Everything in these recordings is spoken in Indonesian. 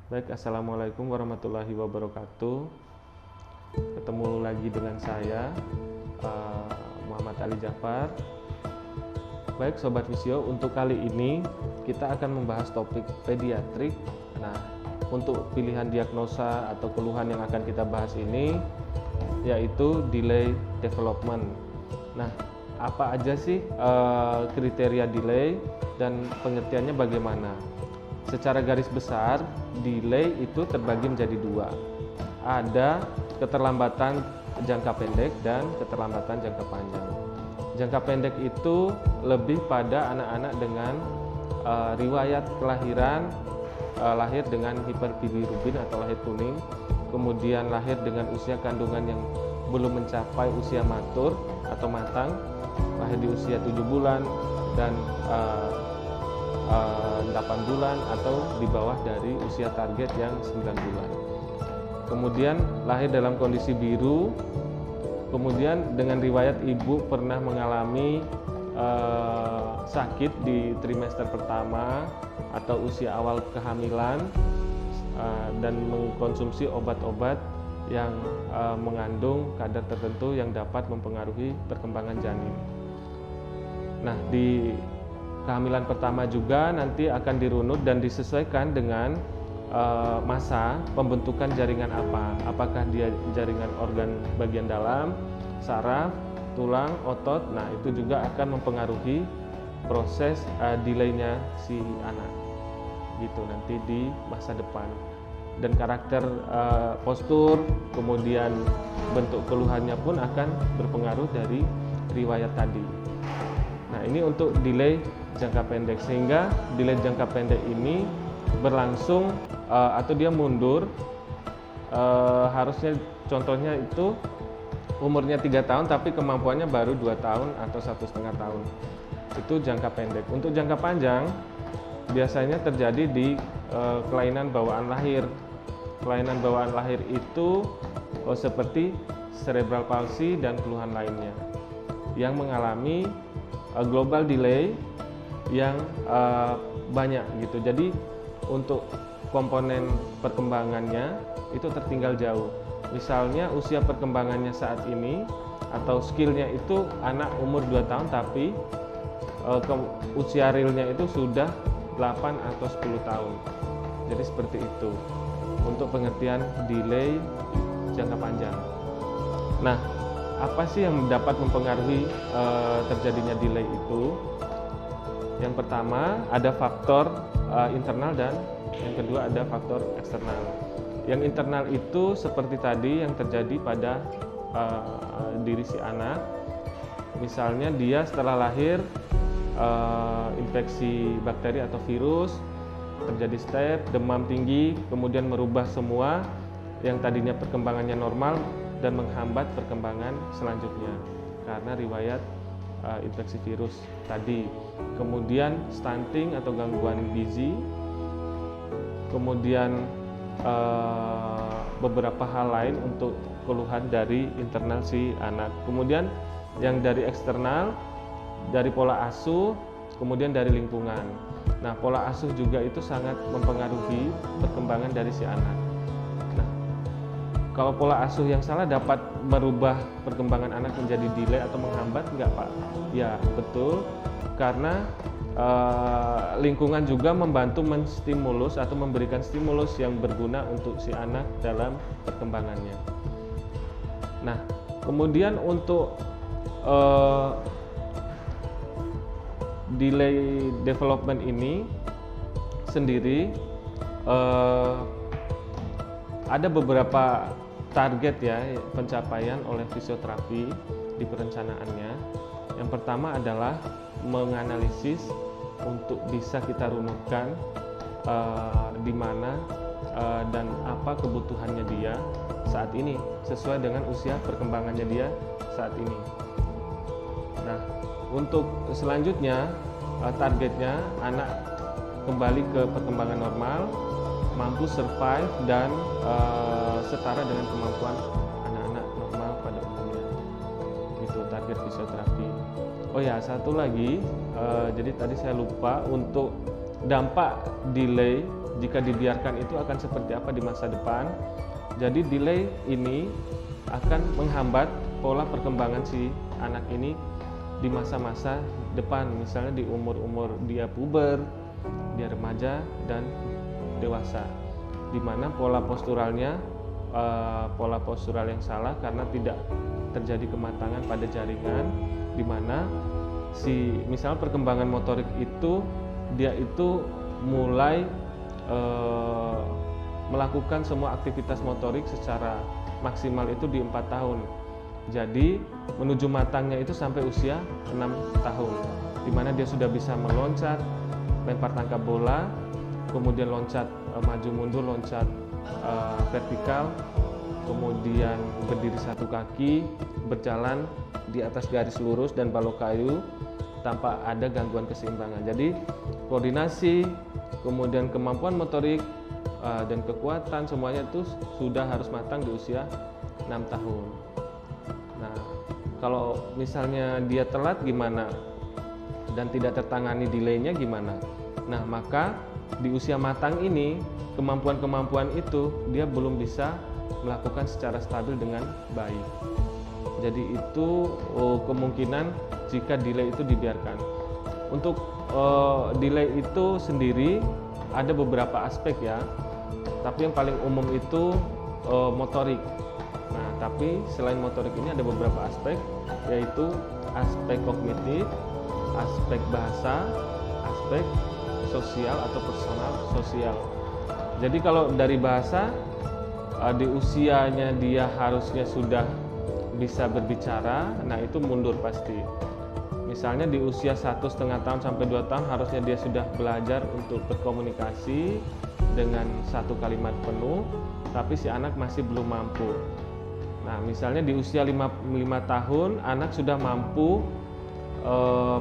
Baik, Assalamualaikum warahmatullahi wabarakatuh. Ketemu lagi dengan saya, Muhammad Ali Jafar. Baik Sobat Visio, untuk kali ini kita akan membahas topik pediatrik. Nah, untuk pilihan diagnosa atau keluhan yang akan kita bahas ini yaitu delay development. Nah, apa aja sih kriteria delay dan pengertiannya bagaimana? Secara garis besar, delay itu terbagi menjadi dua. Ada keterlambatan jangka pendek dan keterlambatan jangka panjang. Jangka pendek itu lebih pada anak-anak dengan riwayat kelahiran, lahir dengan hiperbilirubin atau lahir kuning, kemudian lahir dengan usia kandungan yang belum mencapai usia matur atau matang, lahir di usia 7 bulan dan 8 bulan atau di bawah dari usia target yang 9 bulan. Kemudian lahir dalam kondisi biru, kemudian dengan riwayat ibu pernah mengalami sakit di trimester pertama atau usia awal kehamilan dan mengkonsumsi obat-obat yang mengandung kadar tertentu yang dapat mempengaruhi perkembangan janin. Nah, di kehamilan pertama juga nanti akan dirunut dan disesuaikan dengan masa pembentukan jaringan apakah dia jaringan organ bagian dalam, saraf, tulang, otot. Nah, itu juga akan mempengaruhi proses delaynya si anak gitu nanti di masa depan. Dan karakter postur, kemudian bentuk keluhannya pun akan berpengaruh dari riwayat tadi. Nah, ini untuk delay jangka pendek, sehingga delay jangka pendek ini berlangsung atau dia mundur harusnya contohnya itu umurnya 3 tahun tapi kemampuannya baru 2 tahun atau 1,5 tahun. Itu jangka pendek. Untuk jangka panjang biasanya terjadi di kelainan bawaan lahir. Kelainan bawaan lahir itu seperti cerebral palsy dan keluhan lainnya yang mengalami global delay yang banyak gitu. Jadi untuk komponen perkembangannya itu tertinggal jauh. Misalnya usia perkembangannya saat ini atau skillnya itu anak umur 2 tahun tapi usia realnya itu sudah 8 atau 10 tahun. Jadi seperti itu untuk pengertian delay jangka panjang. Nah, apa sih yang dapat mempengaruhi terjadinya delay itu? Yang pertama ada faktor internal dan yang kedua ada faktor eksternal. Yang internal itu seperti tadi yang terjadi pada diri si anak. Misalnya dia setelah lahir infeksi bakteri atau virus, terjadi step, demam tinggi, kemudian merubah semua yang tadinya perkembangannya normal dan menghambat perkembangan selanjutnya karena riwayat infeksi virus tadi. Kemudian stunting atau gangguan gizi, kemudian beberapa hal lain untuk keluhan dari internal si anak. Kemudian yang dari eksternal, dari pola asuh, kemudian dari lingkungan. Nah, pola asuh juga itu sangat mempengaruhi perkembangan dari si anak. Nah, kalau pola asuh yang salah dapat merubah perkembangan anak menjadi delay atau menghambat, enggak Pak? Ya, betul. Karena lingkungan juga membantu menstimulus atau memberikan stimulus yang berguna untuk si anak dalam perkembangannya. Nah, kemudian untuk delay development ini sendiri ada beberapa target ya pencapaian oleh fisioterapi di perencanaannya. Yang pertama adalah menganalisis untuk bisa kita runutkan di mana dan apa kebutuhannya dia saat ini sesuai dengan usia perkembangannya dia saat ini. Nah, untuk selanjutnya targetnya anak kembali ke perkembangan normal, mampu survive dan setara dengan kemampuan anak-anak normal pada umumnya. Itu target fisioterapi. Oh ya, satu lagi, jadi tadi saya lupa untuk dampak delay jika dibiarkan itu akan seperti apa di masa depan. Jadi delay ini akan menghambat pola perkembangan si anak ini di masa-masa depan, misalnya di umur-umur dia puber, dia remaja dan dewasa, di mana pola posturalnya pola postural yang salah karena tidak terjadi kematangan pada jaringan, di mana si misalnya perkembangan motorik itu dia itu mulai melakukan semua aktivitas motorik secara maksimal itu di 4 tahun. Jadi menuju matangnya itu sampai usia 6 tahun, di mana dia sudah bisa meloncat, lempar tangkap bola, kemudian loncat maju mundur, loncat vertikal, kemudian berdiri satu kaki, berjalan di atas garis lurus dan balok kayu tanpa ada gangguan keseimbangan. Jadi koordinasi, kemudian kemampuan motorik dan kekuatan semuanya itu sudah harus matang di usia 6 tahun. Nah, kalau misalnya dia telat gimana dan tidak tertangani delaynya gimana? Nah, maka di usia matang ini kemampuan-kemampuan itu dia belum bisa melakukan secara stabil dengan baik. Jadi itu kemungkinan jika delay itu dibiarkan. Untuk delay itu sendiri ada beberapa aspek ya, tapi yang paling umum itu motorik. Nah, tapi selain motorik ini ada beberapa aspek, yaitu aspek kognitif, aspek bahasa, aspek sosial atau personal sosial. Jadi kalau dari bahasa, di usianya dia harusnya sudah bisa berbicara, nah itu mundur pasti. Misalnya di usia 1,5 tahun sampai 2 tahun harusnya dia sudah belajar untuk berkomunikasi dengan satu kalimat penuh, tapi si anak masih belum mampu. Nah, misalnya di usia 5 tahun anak sudah mampu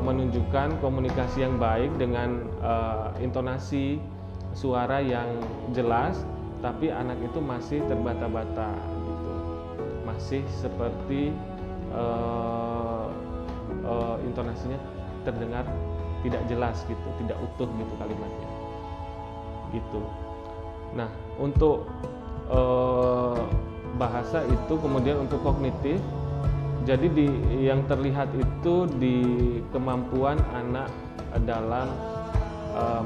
menunjukkan komunikasi yang baik dengan intonasi suara yang jelas, tapi anak itu masih terbata-bata gitu. Masih seperti intonasinya terdengar tidak jelas gitu, tidak utuh gitu kalimatnya. Gitu. Nah, untuk bahasa itu, kemudian untuk kognitif, jadi yang terlihat itu di kemampuan anak dalam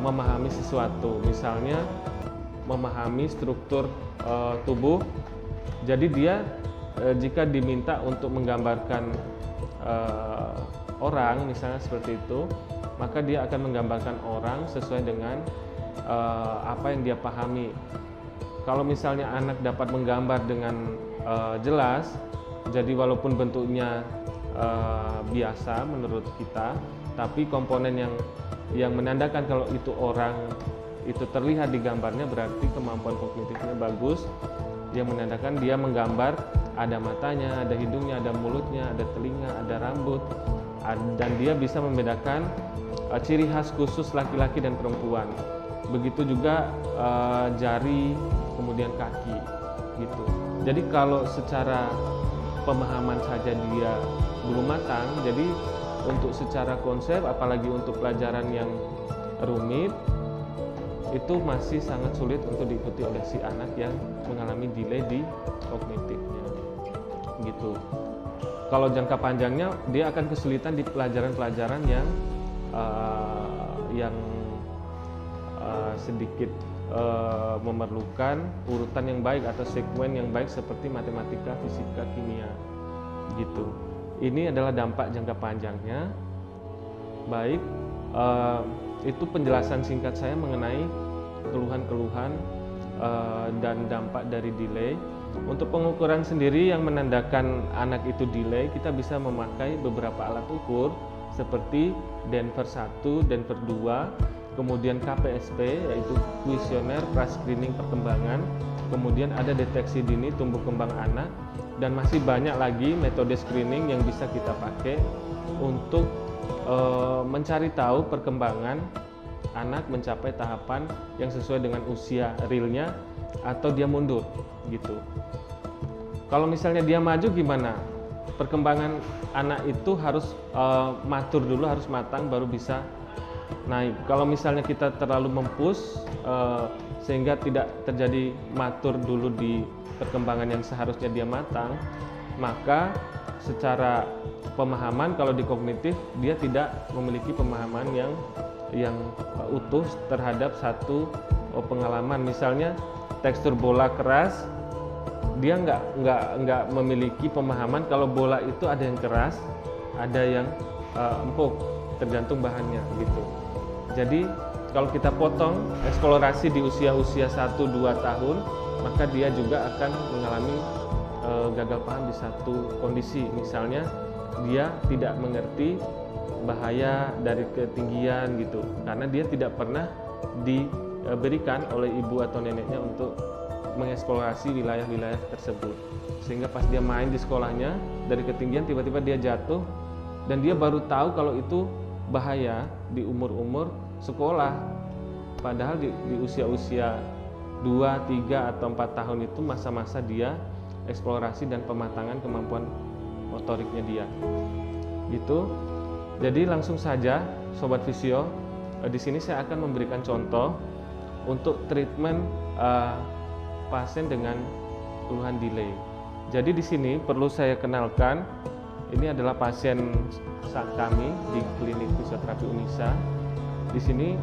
memahami sesuatu, misalnya memahami struktur tubuh. Jadi dia jika diminta untuk menggambarkan orang, misalnya seperti itu, maka dia akan menggambarkan orang sesuai dengan apa yang dia pahami. Kalau misalnya anak dapat menggambar dengan jelas, jadi walaupun bentuknya biasa menurut kita, tapi komponen yang menandakan kalau itu orang itu terlihat di gambarnya, berarti kemampuan kognitifnya bagus. Yang menandakan dia menggambar ada matanya, ada hidungnya, ada mulutnya, ada telinga, ada rambut, dan dia bisa membedakan ciri khas khusus laki-laki dan perempuan. Begitu juga jari, kemudian kaki gitu. Jadi kalau secara pemahaman saja dia belum matang, jadi untuk secara konsep, apalagi untuk pelajaran yang rumit, itu masih sangat sulit untuk diikuti oleh si anak yang mengalami delay di kognitifnya gitu. Kalau jangka panjangnya dia akan kesulitan di pelajaran-pelajaran yang sedikit memerlukan urutan yang baik atau sekuen yang baik seperti matematika, fisika, kimia gitu. Ini adalah dampak jangka panjangnya. Baik, itu penjelasan singkat saya mengenai keluhan-keluhan dan dampak dari delay. Untuk pengukuran sendiri yang menandakan anak itu delay, kita bisa memakai beberapa alat ukur seperti Denver 1, Denver 2, kemudian KPSP yaitu kuesioner pra-screening perkembangan, kemudian ada deteksi dini tumbuh kembang anak, dan masih banyak lagi metode screening yang bisa kita pakai untuk mencari tahu perkembangan anak mencapai tahapan yang sesuai dengan usia realnya atau dia mundur gitu. Kalau misalnya dia maju gimana? Perkembangan anak itu harus matur dulu, harus matang baru bisa naik. Kalau misalnya kita terlalu mempush sehingga tidak terjadi matur dulu di perkembangan yang seharusnya dia matang, maka secara pemahaman kalau di kognitif dia tidak memiliki pemahaman yang utuh terhadap satu pengalaman. Misalnya tekstur bola keras, dia nggak memiliki pemahaman kalau bola itu ada yang keras, ada yang empuk, tergantung bahannya gitu. Jadi kalau kita potong eksplorasi di usia-usia 1-2 tahun, maka dia juga akan mengalami gagal paham di satu kondisi. Misalnya dia tidak mengerti bahaya dari ketinggian gitu, karena dia tidak pernah diberikan oleh ibu atau neneknya untuk mengeksplorasi wilayah-wilayah tersebut. Sehingga pas dia main di sekolahnya dari ketinggian, tiba-tiba dia jatuh dan dia baru tahu kalau itu bahaya di umur-umur sekolah. Padahal di usia-usia 2, 3, atau 4 tahun itu masa-masa dia eksplorasi dan pematangan kemampuan motoriknya dia gitu. Jadi langsung saja Sobat Visio, di sini saya akan memberikan contoh untuk treatment pasien dengan keluhan delay. Jadi di sini perlu saya kenalkan, ini adalah pasien kami di klinik fisioterapi Unisa. Di sini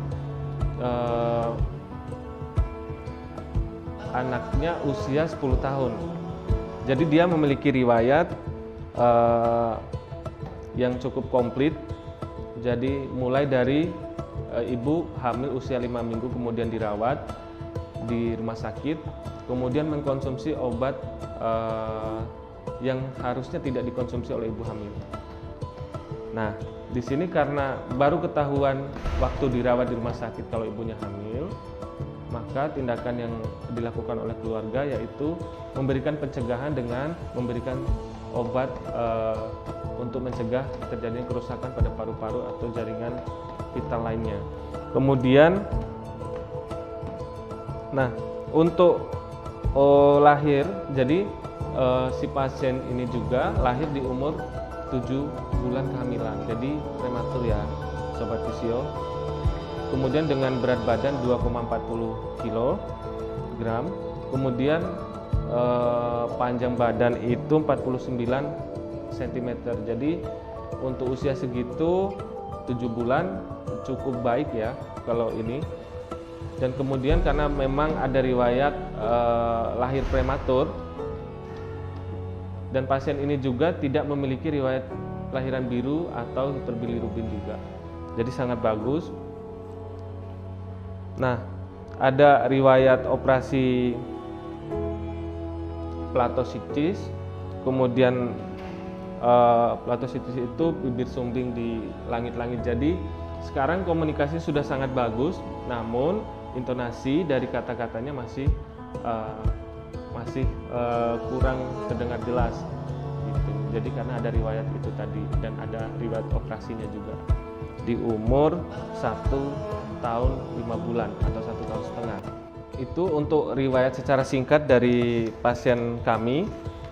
anaknya usia 10 tahun. Jadi dia memiliki riwayat yang cukup komplit. Jadi mulai dari ibu hamil usia 5 minggu kemudian dirawat di rumah sakit, kemudian mengkonsumsi obat yang harusnya tidak dikonsumsi oleh ibu hamil. Nah, di sini karena baru ketahuan waktu dirawat di rumah sakit kalau ibunya hamil, maka tindakan yang dilakukan oleh keluarga yaitu memberikan pencegahan dengan memberikan obat untuk mencegah terjadinya kerusakan pada paru-paru atau jaringan vital lainnya. Kemudian, nah untuk lahir, jadi si pasien ini juga lahir di umur 7 bulan kehamilan, jadi prematur ya Sobat Visio. Kemudian dengan berat badan 2,40 kg, kemudian panjang badan itu 49 cm. Jadi untuk usia segitu 7 bulan cukup baik ya kalau ini. Dan kemudian karena memang ada riwayat lahir prematur, dan pasien ini juga tidak memiliki riwayat kelahiran biru atau hiperbilirubin juga. Jadi sangat bagus. Nah, ada riwayat operasi platositis, kemudian platositis itu bibir sumbing di langit-langit. Jadi sekarang komunikasi sudah sangat bagus, namun intonasi dari kata-katanya masih kurang terdengar jelas gitu. Jadi karena ada riwayat itu tadi dan ada riwayat operasinya juga di umur 1 tahun 5 bulan atau 1 tahun setengah. Itu untuk riwayat secara singkat dari pasien kami.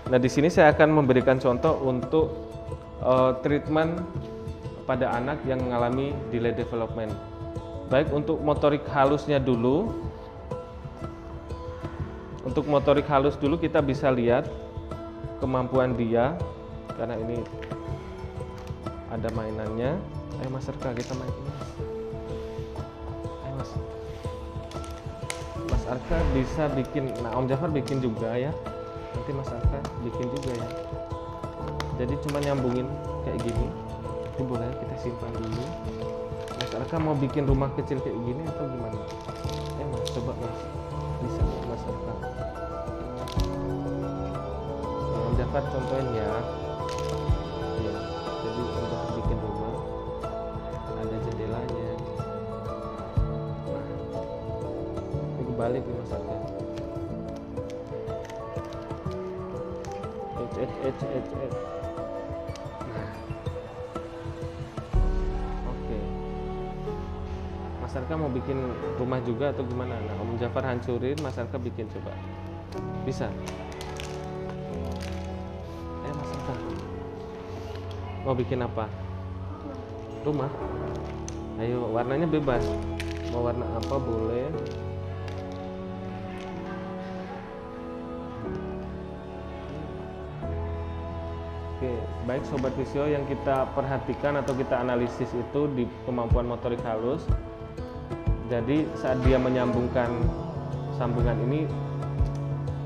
Nah, di sini saya akan memberikan contoh untuk treatment pada anak yang mengalami delay development. Baik, untuk motorik halusnya dulu. Untuk motorik halus dulu kita bisa lihat kemampuan dia, karena ini ada mainannya. Ayo Mas Arka, kita main ini. Ayo Mas. Mas Arka bisa bikin, nah Om Jafar bikin juga ya. Nanti Mas Arka bikin juga ya. Jadi cuma nyambungin kayak gini. Itu boleh kita simpan dulu. Mas Arka mau bikin rumah kecil kayak gini atau gimana? Ayo Mas, coba Mas. Bisa Mas Arka. Om Jafar contohin ya. Ya, jadi untuk bikin rumah ada jendelanya. Nah, ini kebalik nih Mas Arka. Nah, oke. Mas Arka mau bikin rumah juga atau gimana? Nah, Om Jafar hancurin, Mas Arka bikin coba. Bisa? Mas Arka mau bikin apa? Rumah? Ayo, warnanya bebas. Mau warna apa boleh. Oke, baik Sobat Visio, yang kita perhatikan atau kita analisis itu di kemampuan motorik halus. Jadi saat dia menyambungkan sambungan ini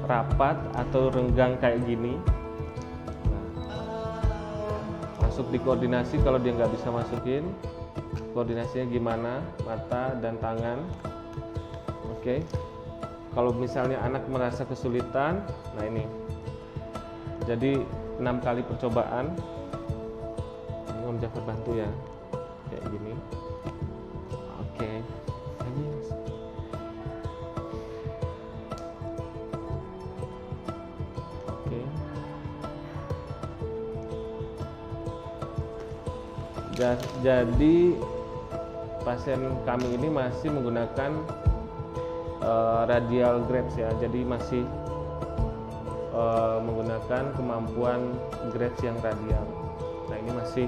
rapat atau renggang kayak gini, nah, masuk di koordinasi. Kalau dia nggak bisa masukin, koordinasinya gimana, mata dan tangan. Oke, kalau misalnya anak merasa kesulitan, nah ini jadi 6 kali percobaan. Ini Om Jafar bantu ya, kayak gini. Oke, ini oke. Jadi pasien kami ini masih menggunakan radial grasp ya, jadi masih menggunakan kemampuan grasp yang radial. Nah, ini masih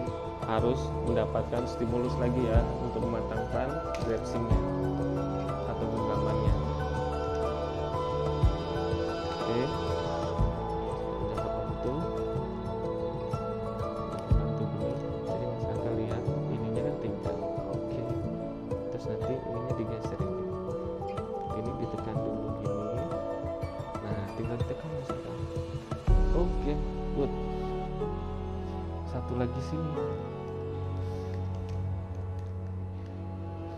harus mendapatkan stimulus lagi ya untuk mematangkan graspingnya atau genggamannya. Oke, bantu gini. Jadi misalkan lihat ininya kan tinggal. Oke, terus nanti ininya digeser ini ditekan dulu gini. Nah, tinggal ditekan misalkan. Oke, good. Satu lagi sini.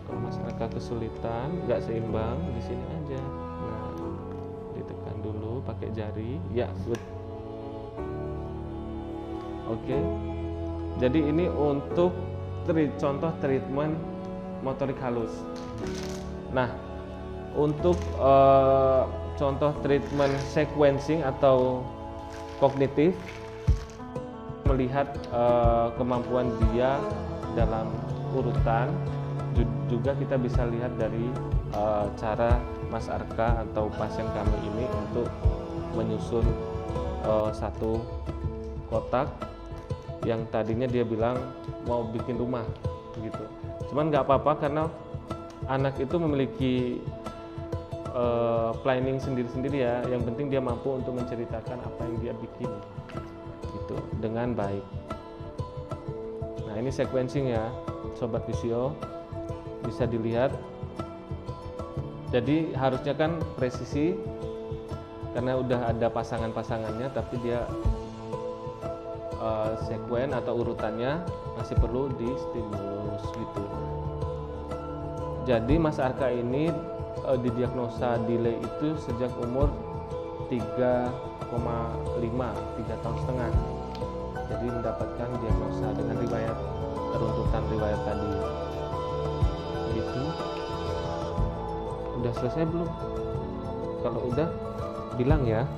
Kalau masyarakat kesulitan, nggak seimbang, di sini aja. Nah, ditekan dulu pakai jari. Ya, good. Oke. Jadi ini untuk contoh treatment motorik halus. Nah, untuk contoh treatment sequencing atau kognitif, melihat kemampuan dia dalam urutan, juga kita bisa lihat dari cara Mas Arka atau pasien kami ini untuk menyusun satu kotak yang tadinya dia bilang mau bikin rumah gitu. Cuman nggak apa-apa karena anak itu memiliki planning sendiri-sendiri ya. Yang penting dia mampu untuk menceritakan apa yang dia bikin gitu dengan baik. Nah, ini sequencing ya Sobat Visio, bisa dilihat. Jadi harusnya kan presisi karena udah ada pasangan-pasangannya, tapi dia sekuen atau urutannya masih perlu di stimulus gitu. Jadi Mas Arka ini didiagnosa delay itu sejak umur 3,5, 3 tahun setengah. Jadi mendapatkan diagnosa dengan riwayat runtutan riwayat tadi. Gitu. Udah selesai belum? Kalau udah bilang ya.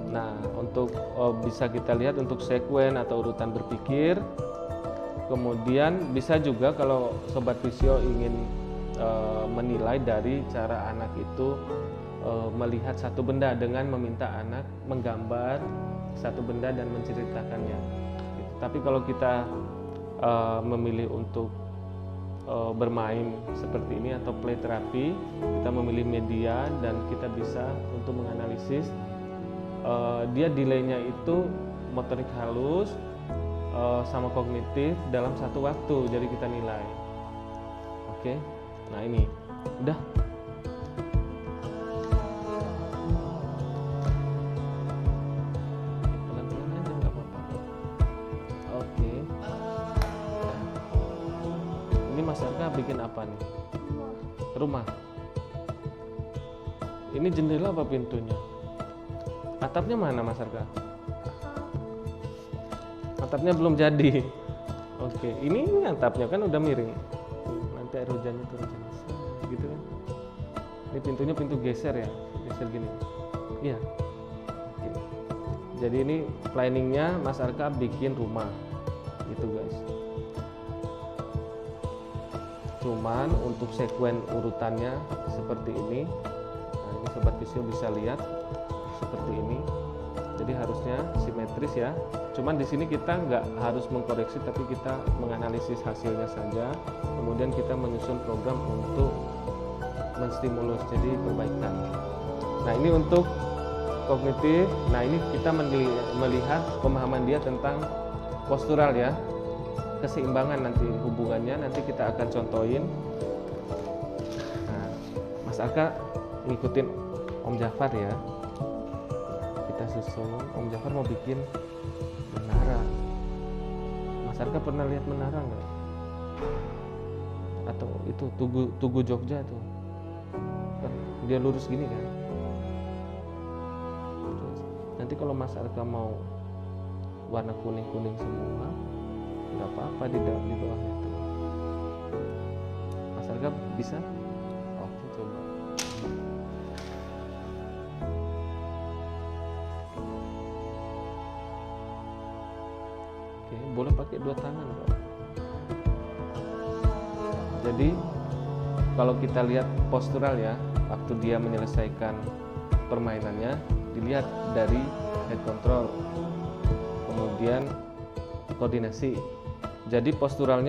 Nah, untuk bisa kita lihat untuk sekuen atau urutan berpikir. Kemudian bisa juga kalau Sobat Visio ingin menilai dari cara anak itu melihat satu benda dengan meminta anak menggambar satu benda dan menceritakannya. Gitu. Tapi kalau kita memilih untuk bermain seperti ini atau play terapi, kita memilih media dan kita bisa untuk menganalisis dia delaynya itu motorik halus sama kognitif dalam satu waktu, jadi kita nilai. Oke, nah ini udah. Pelan-pelan aja nggak apa-apa. Oke. Nah, ini Mas Arka bikin apa nih? Rumah. Ini jendela apa pintunya? Atapnya mana Mas Arka? Atapnya belum jadi. Oke, ini atapnya kan udah miring. Nanti air hujannya turun gitu kan. Ini pintunya pintu geser ya, geser gini. Iya. Oke. Jadi ini planningnya Mas Arka bikin rumah, gitu guys. Cuman untuk sekuen urutannya seperti ini. Nah, ini Sobat Visio bisa lihat seperti ini. Jadi harusnya simetris ya. Cuman di sini kita nggak harus mengkoreksi, tapi kita menganalisis hasilnya saja. Kemudian kita menyusun program untuk menstimulus, jadi perbaikan. Nah ini untuk kognitif. Nah ini kita melihat pemahaman dia tentang postural ya, keseimbangan nanti hubungannya nanti kita akan contohin. Nah, Mas Arka ngikutin Om Jafar ya. Kita susun. Om Jafar mau bikin menara. Mas Arka pernah lihat menara nggak? Atau itu Tugu Jogja tuh, kan dia lurus gini kan. Terus, nanti kalau Mas Arka mau warna kuning semua, nggak apa-apa di bawahnya tuh. Mas Arka bisa? Oke, coba. Oke, boleh pakai dua tangan kok. Jadi kalau kita lihat postural ya, waktu dia menyelesaikan permainannya, dilihat dari head control, kemudian koordinasi. Jadi postural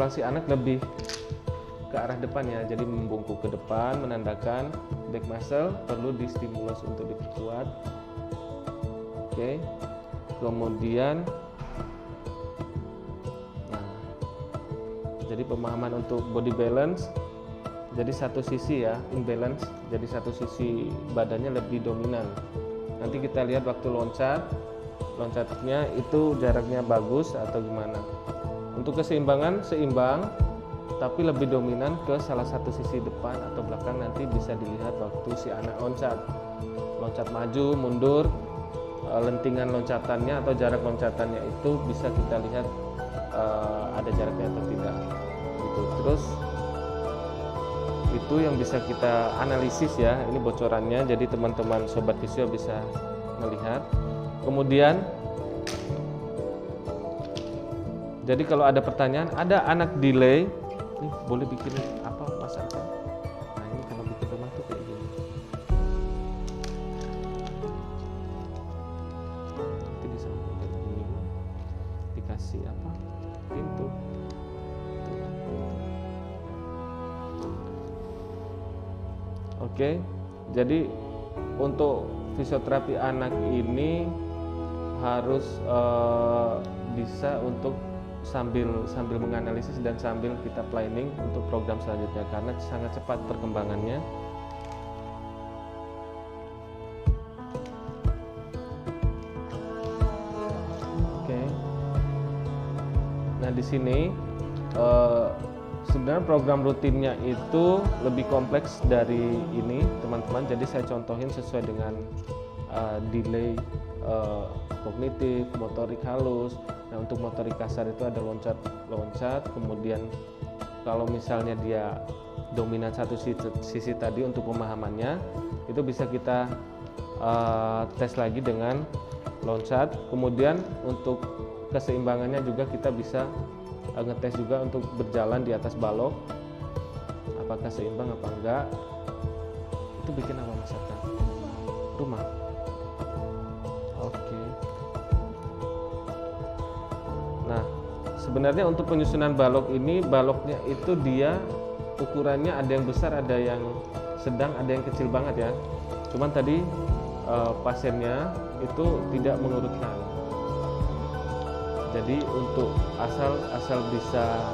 si anak lebih ke arah depan ya, jadi membungkuk ke depan, menandakan back muscle perlu distimulus untuk diperkuat. Oke. Kemudian jadi pemahaman untuk body balance, jadi satu sisi ya imbalance, jadi satu sisi badannya lebih dominan. Nanti kita lihat waktu loncatnya itu jaraknya bagus atau gimana. Untuk keseimbangan seimbang, tapi lebih dominan ke salah satu sisi depan atau belakang. Nanti bisa dilihat waktu si anak loncat maju mundur, lentingan loncatannya atau jarak loncatannya itu bisa kita lihat ada jaraknya atau tidak gitu. Terus itu yang bisa kita analisis ya, ini bocorannya, jadi teman-teman sobat visual bisa melihat. Kemudian jadi kalau ada pertanyaan, ada anak delay nih, boleh bikin apa Mas Arka? Nah ini kalau bikin rumah tuh kayak gini, nanti disambung kayak gini, dikasih apa pintu. Oke, jadi untuk fisioterapi anak ini harus bisa untuk sambil menganalisis dan sambil kita planning untuk program selanjutnya karena sangat cepat perkembangannya. Oke. Nah di sini sebenarnya program rutinnya itu lebih kompleks dari ini teman-teman, jadi saya contohin sesuai dengan delay kognitif, motorik halus. Nah untuk motorik kasar itu ada loncat, kemudian kalau misalnya dia dominan satu sisi tadi untuk pemahamannya, itu bisa kita tes lagi dengan loncat. Kemudian untuk keseimbangannya juga kita bisa ngetes juga untuk berjalan di atas balok, apakah seimbang apa enggak. Itu bikin apa Mas Arka? Rumah. Oke. Nah sebenarnya untuk penyusunan balok ini, baloknya itu dia ukurannya ada yang besar, ada yang sedang, ada yang kecil banget ya. Cuman tadi pasiennya itu tidak mengurutkan. Jadi untuk asal bisa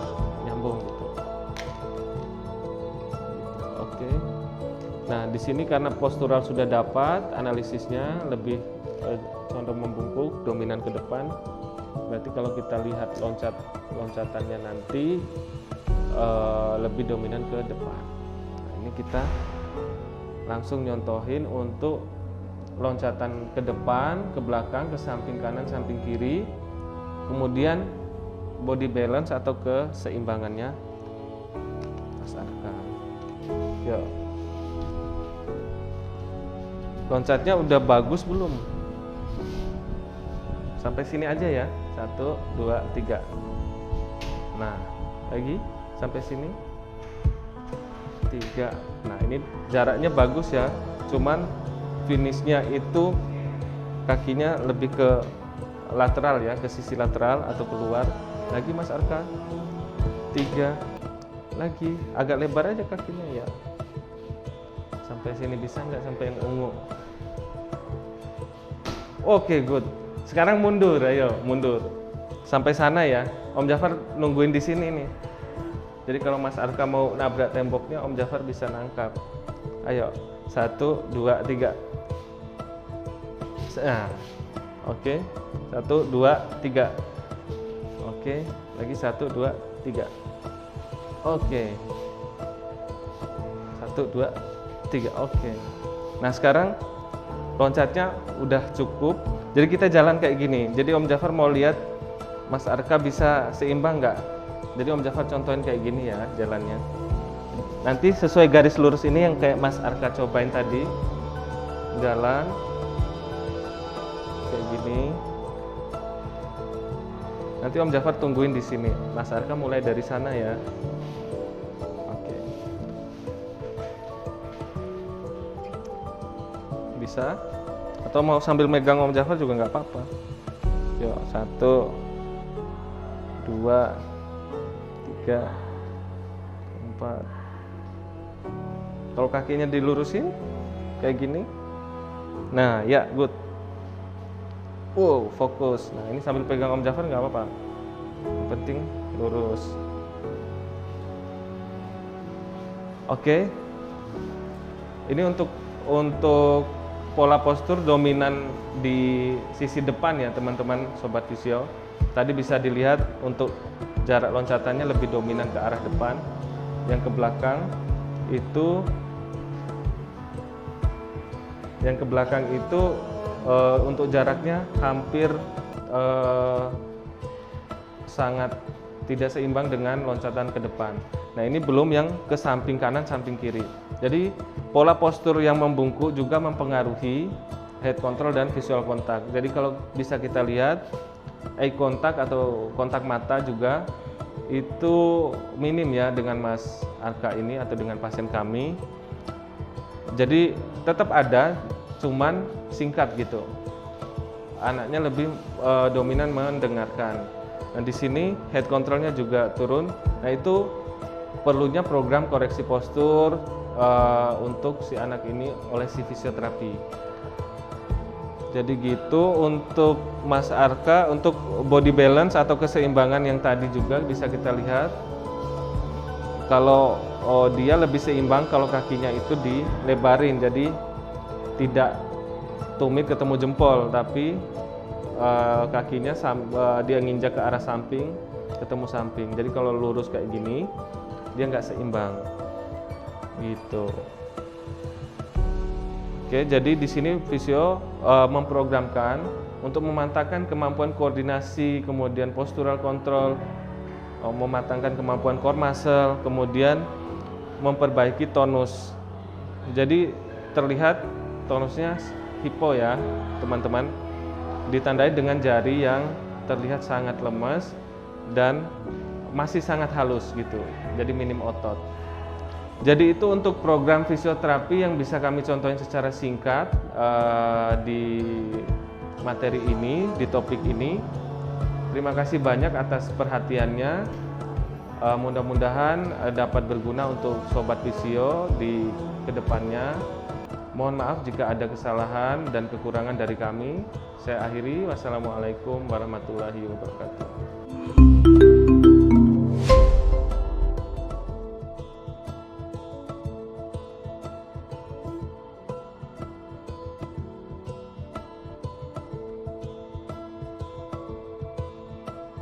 nyambung gitu. Oke. Nah di sini karena postural sudah dapat, analisisnya lebih condong membungkuk, dominan ke depan. Berarti kalau kita lihat loncatannya nanti lebih dominan ke depan. Nah, ini kita langsung nyontohin untuk loncatan ke depan, ke belakang, ke samping kanan, samping kiri. Kemudian body balance atau keseimbangannya Mas Arka. Yuk. Loncatnya udah bagus belum? Sampai sini aja ya. 1, 2, 3. Nah, lagi sampai sini 3. Nah, ini jaraknya bagus ya. Cuman finishnya itu kakinya lebih ke lateral ya, ke sisi lateral atau keluar. Lagi Mas Arka. 3. Lagi, agak lebar aja kakinya ya. Sampai sini bisa nggak, sampai yang ungu. Oke, good. Sekarang mundur, ayo mundur. Sampai sana ya. Om Jafar nungguin di sini nih. Jadi kalau Mas Arka mau nabrak temboknya, Om Jafar bisa nangkap. Ayo, 1, 2, 3. Nah, oke. 1, 2, 3. Oke, lagi 1, 2, 3. Oke. 1, 2, 3. Oke. Nah, sekarang loncatnya udah cukup. Jadi kita jalan kayak gini. Jadi Om Jafar mau lihat Mas Arka bisa seimbang nggak? Jadi Om Jafar contohin kayak gini ya jalannya. Nanti sesuai garis lurus ini yang kayak Mas Arka cobain tadi. Jalan kayak gini. Nanti Om Jafar tungguin di sini. Mas Arka mulai dari sana ya. Oke. Bisa? Atau mau sambil megang Om Jafar juga nggak apa-apa. Yuk, 1, 2, 3, 4. Kalau kakinya dilurusin kayak gini. Nah, ya, good. Wow, fokus. Nah, ini sambil pegang Om Jafar nggak apa-apa. Yang penting lurus. Oke. Ini untuk pola postur dominan di sisi depan ya, teman-teman sobat Visio. Tadi bisa dilihat untuk jarak loncatannya lebih dominan ke arah depan. Yang ke belakang itu untuk jaraknya hampir sangat tidak seimbang dengan loncatan ke depan. Nah, ini belum yang ke samping kanan, samping kiri. Jadi pola postur yang membungkuk juga mempengaruhi head control dan visual contact. Jadi kalau bisa kita lihat eye contact atau kontak mata juga itu minim ya dengan Mas Arka ini atau dengan pasien kami. Jadi tetap ada, cuman singkat gitu. Anaknya lebih dominan mendengarkan. Nah, di sini head controlnya juga turun. Nah, itu perlunya program koreksi postur untuk si anak ini oleh si fisioterapi. Jadi gitu untuk Mas Arka, untuk body balance atau keseimbangan yang tadi juga bisa kita lihat. Kalau dia lebih seimbang kalau kakinya itu dilebarin, jadi tidak tumit ketemu jempol, tapi kakinya dia nginjak ke arah samping, ketemu samping. Jadi kalau lurus kayak gini, dia nggak seimbang, gitu. Oke, jadi di sini Visio memprogramkan untuk memantapkan kemampuan koordinasi, kemudian postural control, mematangkan kemampuan core muscle, kemudian memperbaiki tonus. Jadi terlihat tonusnya hipo ya, teman-teman. Ditandai dengan jari yang terlihat sangat lemas dan masih sangat halus gitu. Jadi minim otot. Jadi itu untuk program fisioterapi yang bisa kami contohin secara singkat di materi ini, di topik ini. Terima kasih banyak atas perhatiannya. Mudah-mudahan dapat berguna untuk sobat Visio di kedepannya. Mohon maaf jika ada kesalahan dan kekurangan dari kami. Saya akhiri. Wassalamualaikum warahmatullahi wabarakatuh.